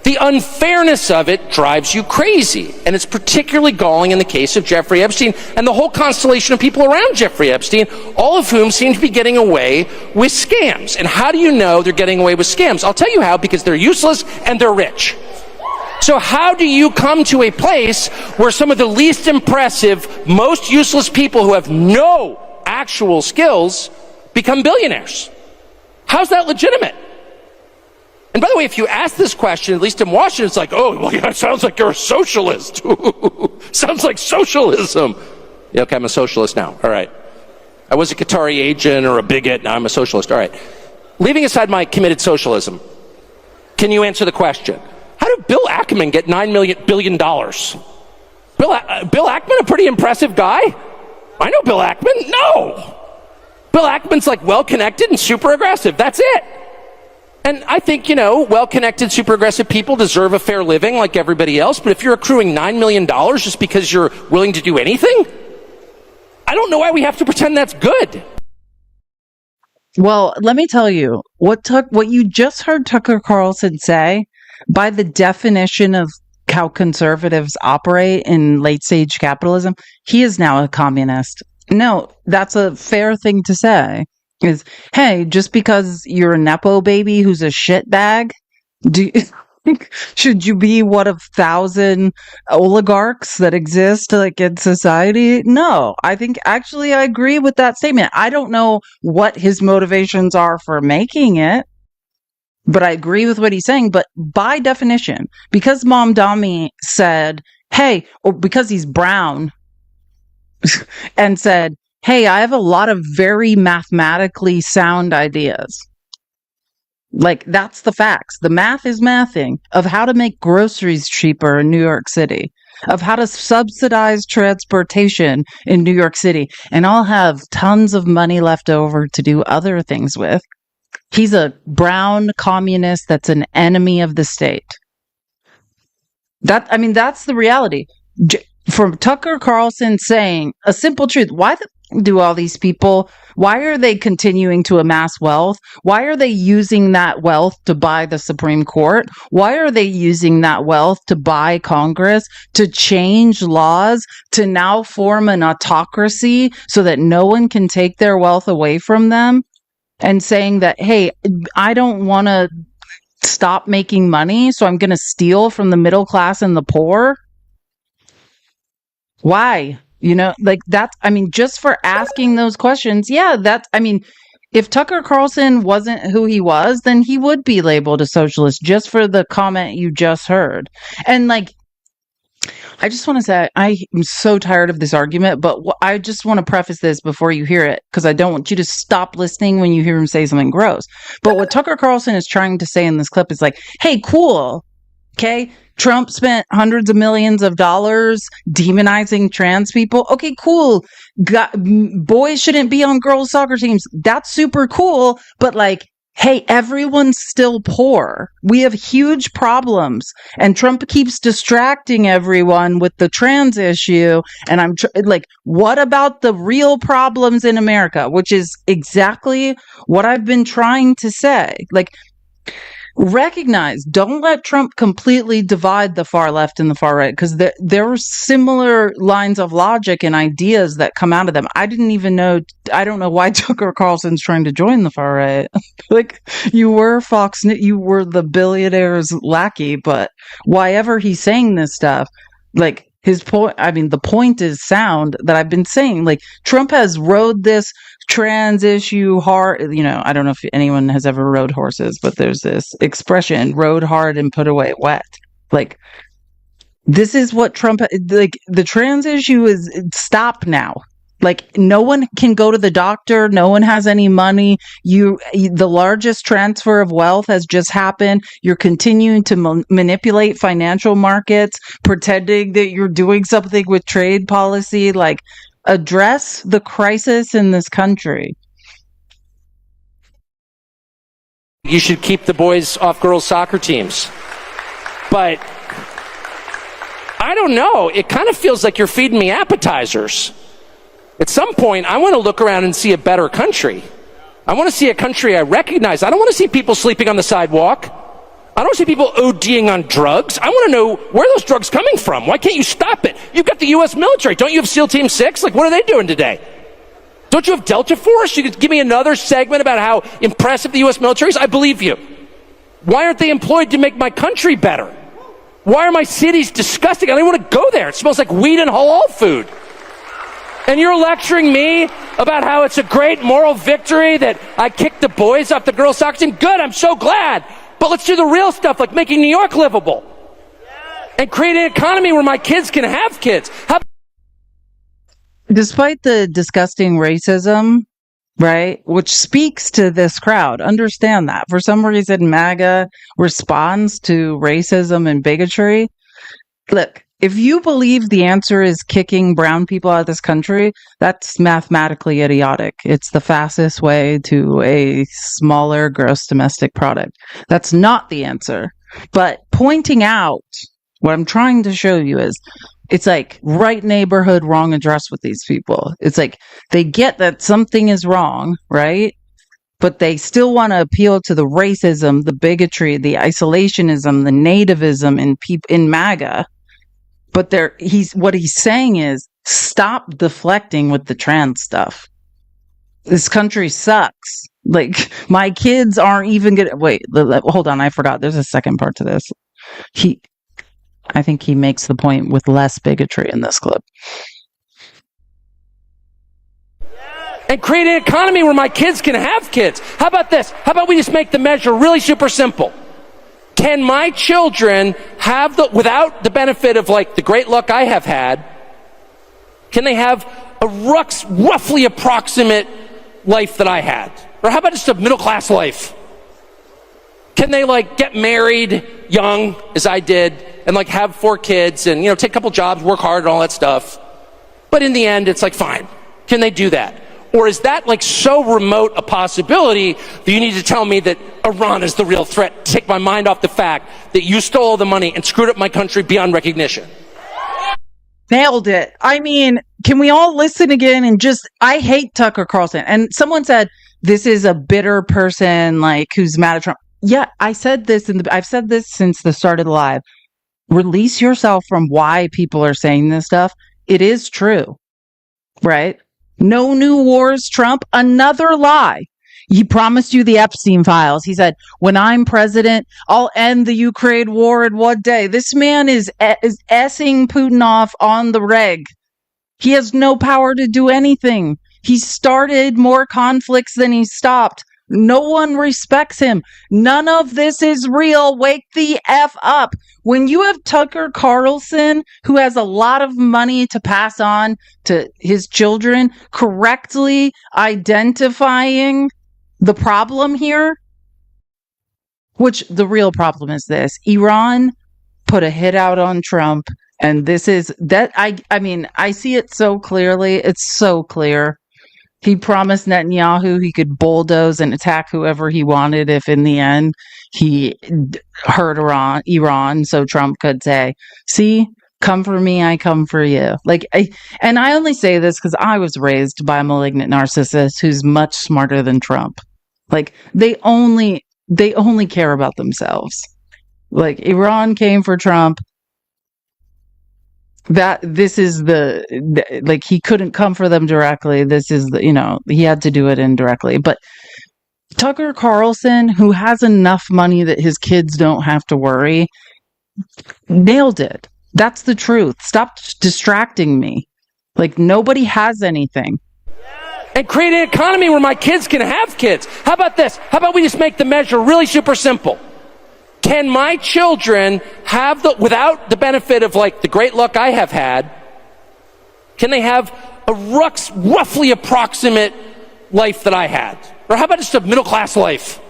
The unfairness of it drives you crazy, and it's particularly galling in the case of Jeffrey Epstein and the whole constellation of people around Jeffrey Epstein, all of whom seem to be getting away with scams. And how do you know they're getting away with scams? I'll tell you how, because they're useless and they're rich. So how do you come to a place where some of the least impressive, most useless people who have no actual skills become billionaires? How's that legitimate? And by the way, if you ask this question, at least in Washington, it's like, oh, well, yeah, it sounds like you're a socialist. Sounds like socialism. Yeah, okay, I'm a socialist now. All right. I was a Qatari agent or a bigot. Now I'm a socialist. All right. Leaving aside my committed socialism, can you answer the question? How did Bill Ackman get $9 billion? Bill Ackman, a pretty impressive guy? I know Bill Ackman. No. Bill Ackman's like well-connected and super aggressive. That's it. And I think, well-connected, super aggressive people deserve a fair living like everybody else. But if you're accruing $9 million just because you're willing to do anything, I don't know why we have to pretend that's good. Well, let me tell you, what you just heard Tucker Carlson say, by the definition of how conservatives operate in late-stage capitalism, he is now a communist. No, that's a fair thing to say. Is, hey, just because you're a Nepo baby who's a shitbag, should you be one of 1,000 oligarchs that exist like in society? No, I think actually I agree with that statement. I don't know what his motivations are for making it, but I agree with what he's saying. But by definition, because Mom Dami said, hey, or because he's brown and said, hey, I have a lot of very mathematically sound ideas. Like, that's the facts. The math is mathing of how to make groceries cheaper in New York City, of how to subsidize transportation in New York City. And I'll have tons of money left over to do other things with. He's a brown communist that's an enemy of the state. That's the reality. From Tucker Carlson saying a simple truth. Why do all these people, why are they continuing to amass wealth? Why are they using that wealth to buy the Supreme Court? Why are they using that wealth to buy Congress, to change laws, to now form an autocracy so that no one can take their wealth away from them? And saying that, hey, I don't want to stop making money, so I'm going to steal from the middle class and the poor? Why? Just for asking those questions, if Tucker Carlson wasn't who he was, then he would be labeled a socialist just for the comment you just heard. And I just want to say, I am so tired of this argument, but I just want to preface this before you hear it, because I don't want you to stop listening when you hear him say something gross. But what Tucker Carlson is trying to say in this clip is like, hey, cool. Okay. Trump spent hundreds of millions of dollars demonizing trans people. Okay, cool. Boys shouldn't be on girls' soccer teams. That's super cool. But hey, everyone's still poor. We have huge problems. And Trump keeps distracting everyone with the trans issue. And what about the real problems in America? Which is exactly what I've been trying to say. Recognize, don't let Trump completely divide the far left and the far right, because there are similar lines of logic and ideas that come out of them. I don't know why Tucker Carlson's trying to join the far right. You were Fox, you were the billionaire's lackey, but why ever he's saying this stuff, his point, the point is sound that I've been saying. Trump has rode this trans issue hard. I don't know if anyone has ever rode horses, but there's this expression, rode hard and put away wet. This is what Trump, the trans issue is, stop now. No one can go to the doctor. No one has any money. The largest transfer of wealth has just happened. You're continuing to manipulate financial markets, pretending that you're doing something with trade policy. Address the crisis in this country. You should keep the boys off girls' soccer teams. But I don't know. It kind of feels like you're feeding me appetizers. At some point, I want to look around and see a better country. I want to see a country I recognize. I don't want to see people sleeping on the sidewalk. I don't want to see people ODing on drugs. I want to know where those drugs coming from. Why can't you stop it? You've got the U.S. military. Don't you have SEAL Team 6? What are they doing today? Don't you have Delta Force? You could give me another segment about how impressive the U.S. military is? I believe you. Why aren't they employed to make my country better? Why are my cities disgusting? I don't even want to go there. It smells like weed and halal food. And you're lecturing me about how it's a great moral victory that I kicked the boys off the girls' soccer team? Good, I'm so glad. But let's do the real stuff, like making New York livable. And create an economy where my kids can have kids. Despite the disgusting racism, right, which speaks to this crowd, understand that. For some reason, MAGA responds to racism and bigotry. Look, If you believe the answer is kicking brown people out of this country, that's mathematically idiotic. It's the fastest way to a smaller gross domestic product. That's not the answer. But pointing out what I'm trying to show you is it's like right neighborhood, wrong address with these people. It's like they get that something is wrong, right? But they still want to appeal to the racism, the bigotry, the isolationism, the nativism in MAGA. But what he's saying is stop deflecting with the trans stuff. This country sucks. Like my kids aren't even gonna wait. Hold on, I forgot. There's a second part to this. I think he makes the point with less bigotry in this clip. And create an economy where my kids can have kids. How about this? How about we just make the measure really super simple? Can my children have without the benefit of like the great luck I have had, can they have a roughly approximate life that I had? Or how about just a middle class life? Can they like get married young as I did and like have 4 kids and, take a couple jobs, work hard and all that stuff? But in the end, it's like, fine. Can they do that? Or is that like so remote a possibility that you need to tell me that Iran is the real threat to take my mind off the fact that you stole all the money and screwed up my country beyond recognition? Nailed it. I mean, can we all listen again and I hate Tucker Carlson. And someone said, this is a bitter person, like who's mad at Trump. Yeah, I said this I've said this since the start of the live. Release yourself from why people are saying this stuff. It is true, right? No new wars, Trump. Another lie. He promised you the Epstein files. He said, when I'm president, I'll end the Ukraine war in one day. This man is essing Putin off on the reg. He has no power to do anything. He started more conflicts than he stopped. No one respects him. None of this is real. Wake the F up. When you have Tucker Carlson, who has a lot of money to pass on to his children, correctly identifying the problem here, which the real problem is this: Iran put a hit out on Trump, and this is that. I mean, I see it so clearly. It's so clear. He promised Netanyahu he could bulldoze and attack whoever he wanted if in the end he hurt Iran, so Trump could say, see, come for me, I come for you. And I only say this because I was raised by a malignant narcissist who's much smarter than Trump. Like they only care about themselves. Like Iran came for Trump. This is like he couldn't come for them directly. This is he had to do it indirectly. But Tucker Carlson, who has enough money that his kids don't have to worry, nailed it. That's the truth. Stop distracting me. Like nobody has anything. And create an economy where my kids can have kids. How about this? How about we just make the measure really super simple? Can my children have without the benefit of like the great luck I have had, can they have a roughly approximate life that I had? Or how about just a middle class life?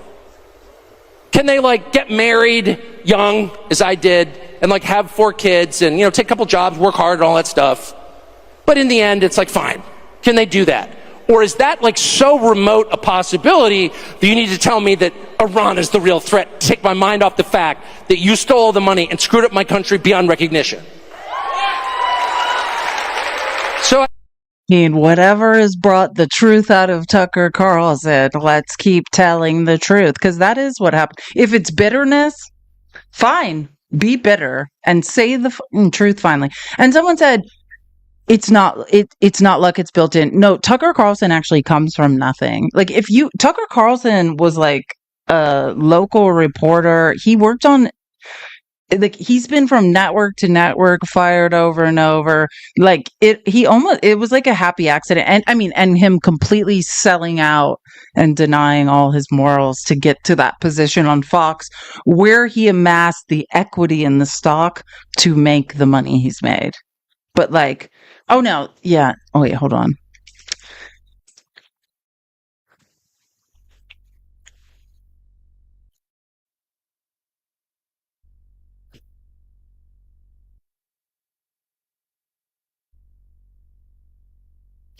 Can they like get married young as I did and like have 4 kids and, take a couple jobs, work hard and all that stuff? But in the end, it's like, fine. Can they do that? Or is that like so remote a possibility that you need to tell me that Iran is the real threat to take my mind off the fact that you stole all the money and screwed up my country beyond recognition? So whatever has brought the truth out of Tucker Carlson, let's keep telling the truth, because that is what happened. If it's bitterness, fine, be bitter and say the truth finally. And someone said, it's not luck, it's built in. No, Tucker Carlson actually comes from nothing. Like Tucker Carlson was like a local reporter. He worked on, like, he's been from network to network, fired over and over. Like it was like a happy accident. And him completely selling out and denying all his morals to get to that position on Fox, where he amassed the equity in the stock to make the money he's made. But like, oh no, yeah. Oh wait, hold on.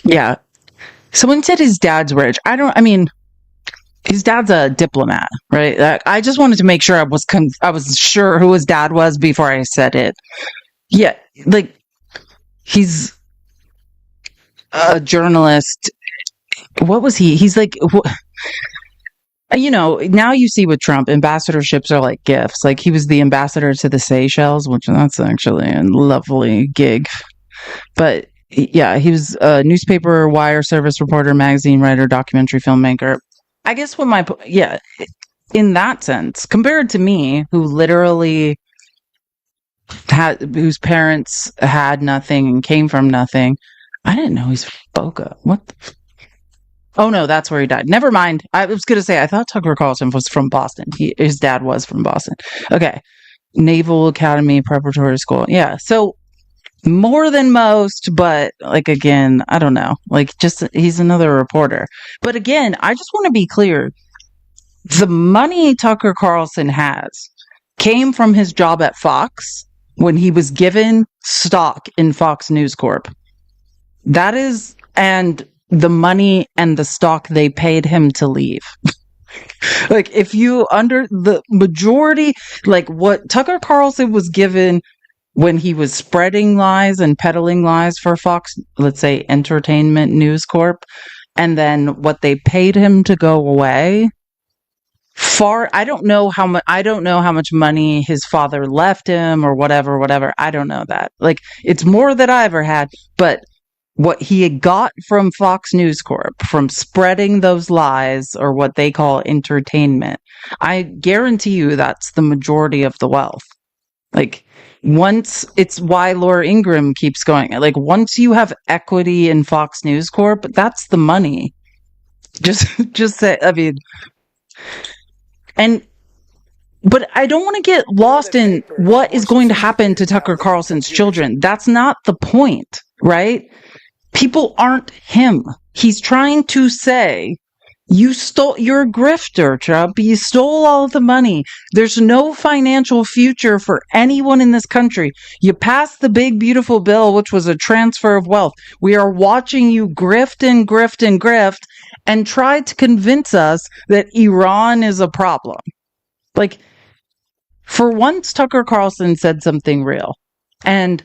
Yeah. Someone said his dad's rich. His dad's a diplomat, right? I just wanted to make sure I was sure who his dad was before I said it. Yeah, like he's a journalist. What was he? He's like, now you see with Trump, ambassadorships are like gifts. Like he was the ambassador to the Seychelles, which that's actually a lovely gig. But yeah, he was a newspaper, wire service reporter, magazine writer, documentary filmmaker. I guess in that sense, compared to me, who literally whose parents had nothing and came from nothing, I didn't know he's Boca. What? Oh no, that's where he died. Never mind. I was going to say, I thought Tucker Carlson was from Boston. His dad was from Boston. Okay. Naval Academy Preparatory School. Yeah. So more than most, but like, again, I don't know. Like, just he's another reporter. But again, I just want to be clear. The money Tucker Carlson has came from his job at Fox when he was given stock in Fox News Corp. That is, and the money and the stock they paid him to leave. Like, if you under the majority, like what Tucker Carlson was given when he was spreading lies and peddling lies for Fox, let's say Entertainment News Corp, and then what they paid him to go away, I don't know how much money his father left him or whatever. I don't know that. Like, it's more than I ever had, but what he had got from Fox News Corp, from spreading those lies, or what they call entertainment, I guarantee you that's the majority of the wealth. Like, it's why Laura Ingraham keeps going. Like, once you have equity in Fox News Corp, that's the money. Just say, but I don't want to get lost in what is going to happen to Tucker Carlson's children. That's not the point, right? People aren't him. He's trying to say, you're a grifter, Trump. You stole all the money. There's no financial future for anyone in this country. You passed the big, beautiful bill, which was a transfer of wealth. We are watching you grift and grift and grift and try to convince us that Iran is a problem. Like, for once, Tucker Carlson said something real. And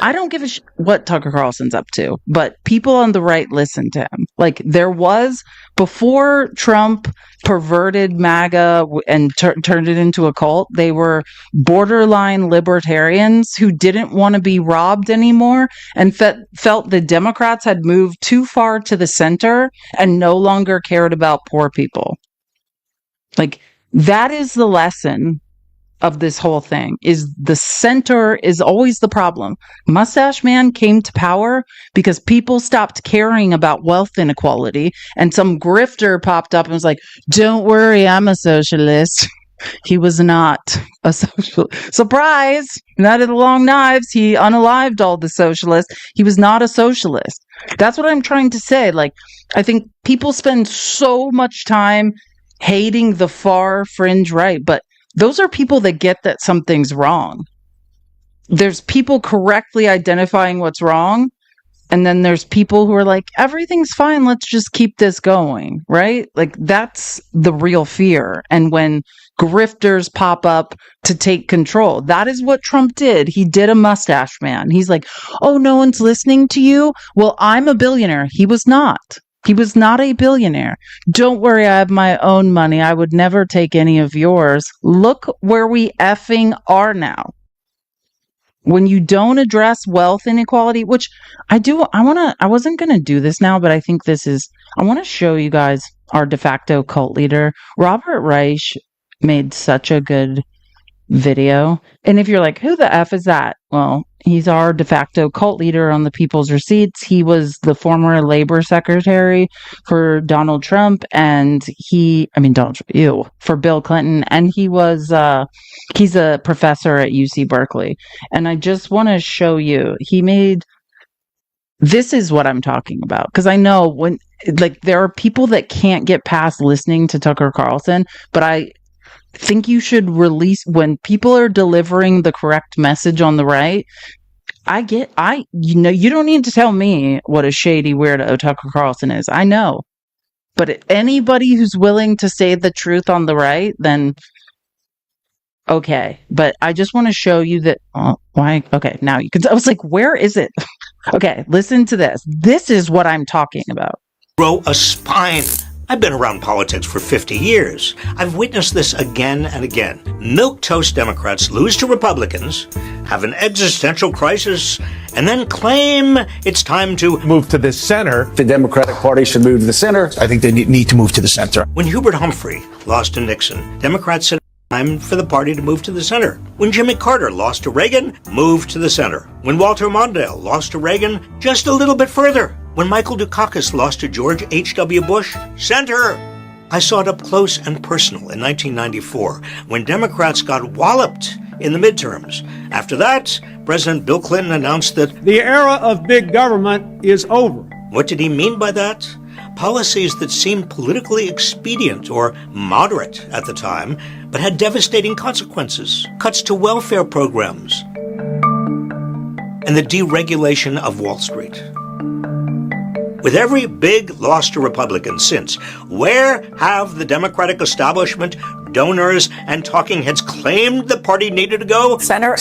I don't give a what Tucker Carlson's up to, but people on the right listen to him. Like, there was, before Trump perverted MAGA and turned it into a cult, they were borderline libertarians who didn't want to be robbed anymore and felt the Democrats had moved too far to the center and no longer cared about poor people. Like, that is the lesson of this whole thing, is the center is always the problem. Mustache Man came to power because people stopped caring about wealth inequality, and some grifter popped up and was like, don't worry, I'm a socialist. He was not a socialist. Surprise! Not of the long knives. He unalived all the socialists. He was not a socialist. That's what I'm trying to say. Like, I think people spend so much time hating the far fringe right, but those are people that get that something's wrong. There's people correctly identifying what's wrong, and then there's people who are like, everything's fine, let's just keep this going, right? Like, that's the real fear. And when grifters pop up to take control, that is what Trump did. He did a mustache man. He's like, oh, no one's listening to you? Well, I'm a billionaire. He was not. He was not a billionaire. Don't worry, I have my own money. I would never take any of yours. Look where we effing are now. When you don't address wealth inequality, which I wasn't going to do this now, but I think I want to show you guys our de facto cult leader. Robert Reich made such a good video. And if you're like, who the F is that? Well, he's our de facto cult leader on the People's Receipts. He was the former labor secretary for Donald Trump, and for Bill Clinton. And he's a professor at UC Berkeley. And I just want to show you, this is what I'm talking about. Because I know there are people that can't get past listening to Tucker Carlson, but I think you should release, when people are delivering the correct message on the right, you don't need to tell me what a shady weirdo Tucker Carlson is. I know. But anybody who's willing to say the truth on the right, then okay. But I just want to show you that. Why? Okay, now you can. I was like, where is it? Okay, listen to this. This is what I'm talking about. Grow a spine. I've been around politics for 50 years. I've witnessed this again and again. Milquetoast Democrats lose to Republicans, have an existential crisis, and then claim it's time to move to the center. The Democratic Party should move to the center. I think they need to move to the center. When Hubert Humphrey lost to Nixon, Democrats said time for the party to move to the center. When Jimmy Carter lost to Reagan, move to the center. When Walter Mondale lost to Reagan, just a little bit further. When Michael Dukakis lost to George H.W. Bush, center. I saw it up close and personal in 1994 when Democrats got walloped in the midterms. After that, President Bill Clinton announced that the era of big government is over. What did he mean by that? Policies that seemed politically expedient or moderate at the time, but had devastating consequences. Cuts to welfare programs and the deregulation of Wall Street. With every big loss to Republicans since, where have the Democratic establishment, donors, and talking heads claimed the party needed to go? Center.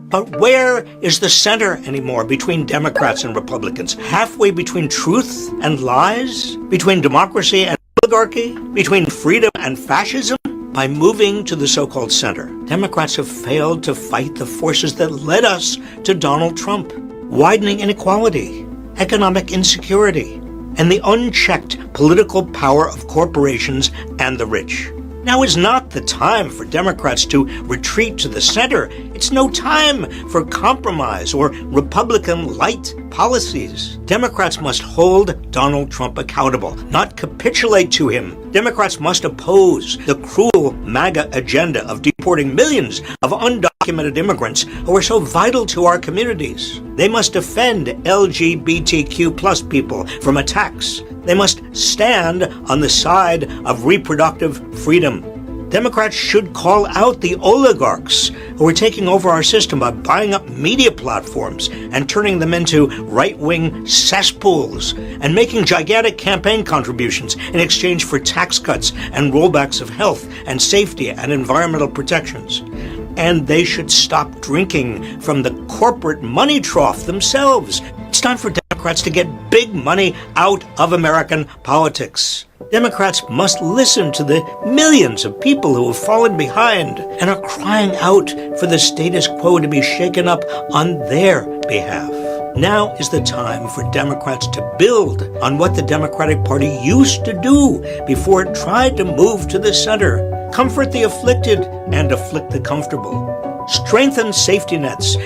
But where is the center anymore between Democrats and Republicans? Halfway between truth and lies? Between democracy and oligarchy? Between freedom and fascism? By moving to the so-called center, Democrats have failed to fight the forces that led us to Donald Trump. Widening inequality, economic insecurity, and the unchecked political power of corporations and the rich. Now is not the time for Democrats to retreat to the center. It's no time for compromise or Republican-light policies. Democrats must hold Donald Trump accountable, not capitulate to him. Democrats must oppose the cruel MAGA agenda of deporting millions of undocumented immigrants who are so vital to our communities. They must defend LGBTQ plus people from attacks. They must stand on the side of reproductive freedom. Democrats should call out the oligarchs who are taking over our system by buying up media platforms and turning them into right-wing cesspools and making gigantic campaign contributions in exchange for tax cuts and rollbacks of health and safety and environmental protections. And they should stop drinking from the corporate money trough themselves. It's time for Democrats to get big money out of American politics. Democrats must listen to the millions of people who have fallen behind and are crying out for the status quo to be shaken up on their behalf. Now is the time for Democrats to build on what the Democratic Party used to do before it tried to move to the center. Comfort the afflicted and afflict the comfortable. Strengthen safety nets.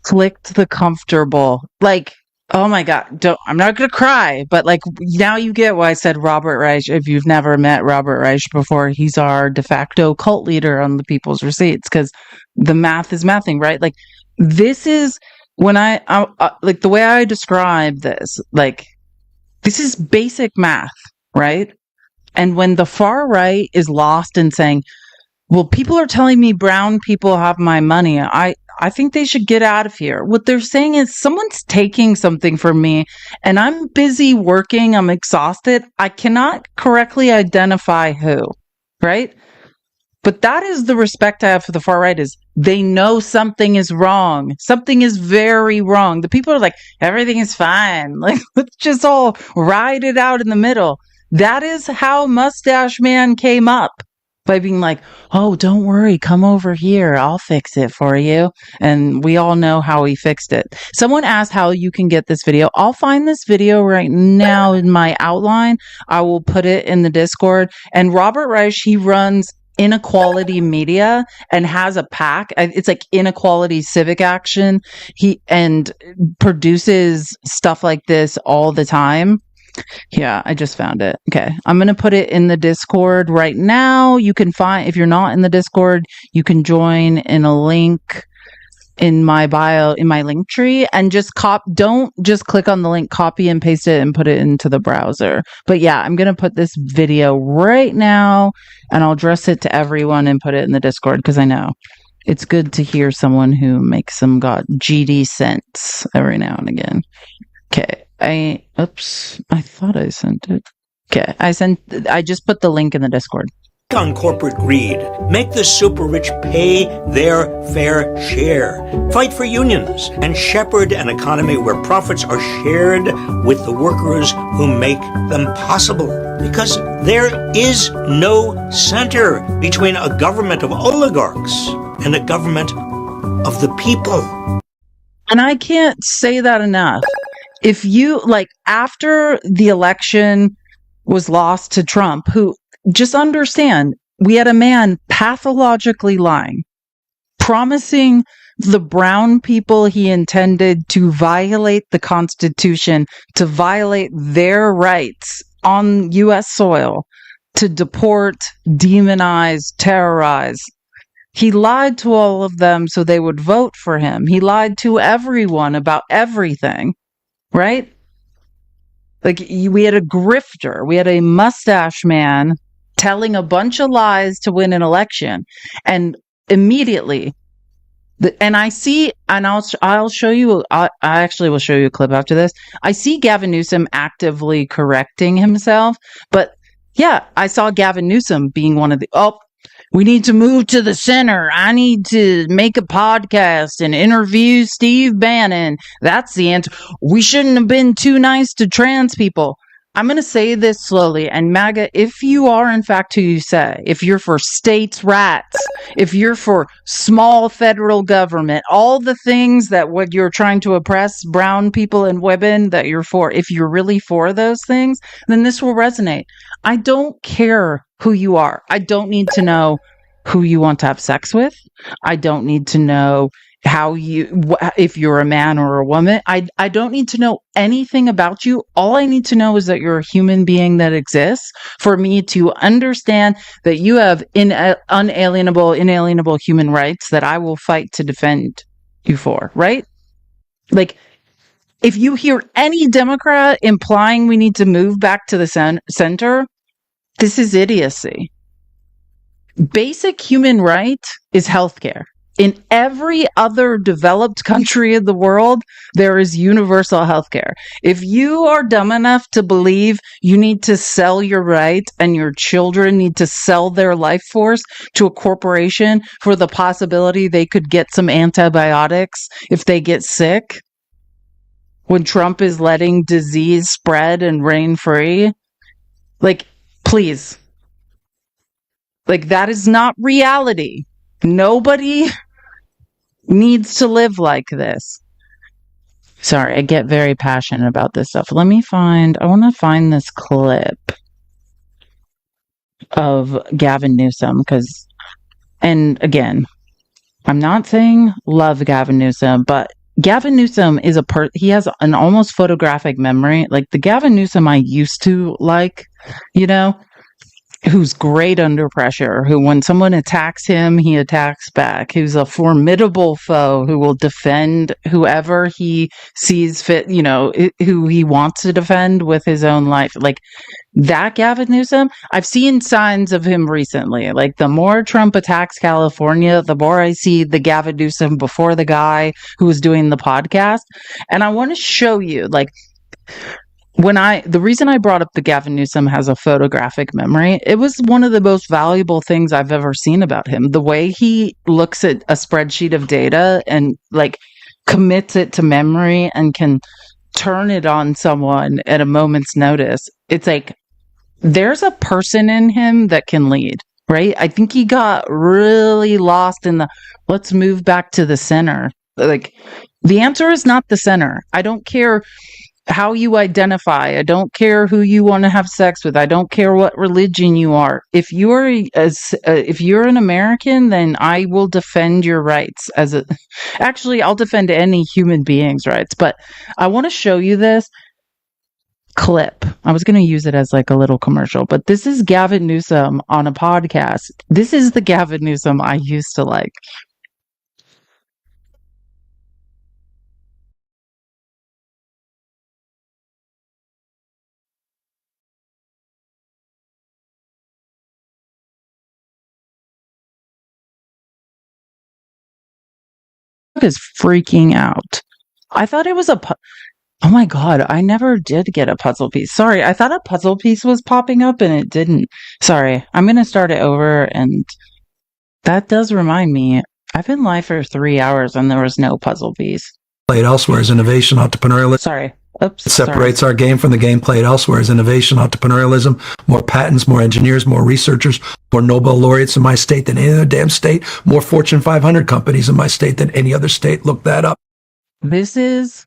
Afflict the comfortable. Like, oh my God, I'm not going to cry, but like now you get why I said Robert Reich. If you've never met Robert Reich before, he's our de facto cult leader on the People's Receipts because the math is mathing, right? Like this is when I like the way I describe this, like this is basic math, right? And when the far right is lost in saying, well, people are telling me brown people have my money, I think they should get out of here. What they're saying is someone's taking something from me and I'm busy working. I'm exhausted. I cannot correctly identify who, right? But that is the respect I have for the far right is they know something is wrong. Something is very wrong. The people are like, everything is fine. Like, let's just all ride it out in the middle. That is how Mustache Man came up. By being like, oh, don't worry, come over here. I'll fix it for you. And we all know how he fixed it. Someone asked how you can get this video. I'll find this video right now in my outline. I will put it in the Discord. And Robert Reich, he runs Inequality Media and has a PAC. It's like Inequality Civic Action. He and produces stuff like this all the time. Yeah, I just found it. Okay. I'm going to put it in the Discord right now. You can find, if you're not in the Discord, you can join in a link in my bio, in my link tree, and just don't just click on the link, copy and paste it and put it into the browser. But yeah, I'm going to put this video right now and I'll address it to everyone and put it in the Discord because I know It's good to hear someone who makes some GD sense every now and again. Okay, I thought I sent it. Okay, I just put the link in the Discord. On corporate greed. Make the super rich pay their fair share. Fight for unions and shepherd an economy where profits are shared with the workers who make them possible. Because there is no center between a government of oligarchs and a government of the people. And I can't say that enough. If you, after the election was lost to Trump, who, just understand, we had a man pathologically lying, promising the brown people he intended to violate the Constitution, to violate their rights on U.S. soil, to deport, demonize, terrorize. He lied to all of them so they would vote for him. He lied to everyone about everything, right? We had a grifter. We had a mustache man telling a bunch of lies to win an election. And immediately, I'll show you, I actually will show you a clip after this. I see Gavin Newsom actively correcting himself. But yeah, I saw Gavin Newsom being one of we need to move to the center. I need to make a podcast and interview Steve Bannon. That's the answer. We shouldn't have been too nice to trans people. I'm going to say this slowly. And MAGA, if you are in fact who you say, if you're for states' rights, if you're for small federal government, all the things that what you're trying to oppress brown people and women that you're for, if you're really for those things, then this will resonate. I don't care who you are. I don't need to know who you want to have sex with. I don't need to know if you're a man or a woman. I don't need to know anything about you. All I need to know is that you're a human being that exists for me to understand that you have inalienable human rights that I will fight to defend you for, right? If you hear any Democrat implying we need to move back to the center, this is idiocy. Basic human right is healthcare. In every other developed country in the world, there is universal healthcare. If you are dumb enough to believe you need to sell your right and your children need to sell their life force to a corporation for the possibility they could get some antibiotics if they get sick, when Trump is letting disease spread and reign free, please. That is not reality. Nobody needs to live like this. Sorry, I get very passionate about this stuff. I want to find this clip of Gavin Newsom and again, I'm not saying love Gavin Newsom, but Gavin Newsom is he has an almost photographic memory. The Gavin Newsom I used to like, who's great under pressure, who when someone attacks him, he attacks back, who's a formidable foe, who will defend whoever he sees fit, who he wants to defend with his own life. That Gavin Newsom, I've seen signs of him recently. The more Trump attacks California, the more I see the Gavin Newsom before the guy who was doing the podcast. And I want to show you, the reason I brought up the Gavin Newsom has a photographic memory, it was one of the most valuable things I've ever seen about him. The way he looks at a spreadsheet of data and commits it to memory and can turn it on someone at a moment's notice. It's there's a person in him that can lead, right? I think he got really lost in let's move back to the center. The answer is not the center. I don't care how you identify. I don't care who you want to have sex with. I don't care what religion you are. If you're an American, then I will defend your rights actually, I'll defend any human being's rights. But I want to show you this clip. I was going to use it as a little commercial, but this is Gavin Newsom on a podcast. This is the Gavin Newsom I used to like. is freaking out. I thought it was oh my God, I never did get a puzzle piece. Sorry, I thought a puzzle piece was popping up and it didn't. Sorry, I'm going to start it over. And that does remind me, I've been live for 3 hours and there was no puzzle piece. Played elsewhere is innovation, entrepreneurialism. Sorry. Oops. It separates our game from the game played elsewhere is innovation, entrepreneurialism, more patents, more engineers, more researchers, more Nobel laureates in my state than any other damn state, more Fortune 500 companies in my state than any other state. Look that up. This is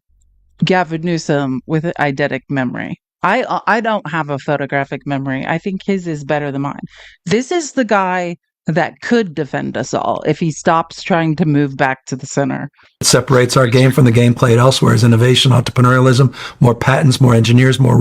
Gavin Newsom with eidetic memory. I don't have a photographic memory. I think his is better than mine. This is the guy that could defend us all if he stops trying to move back to the center. It separates our game from the game played elsewhere is innovation, entrepreneurialism, more patents, more engineers, more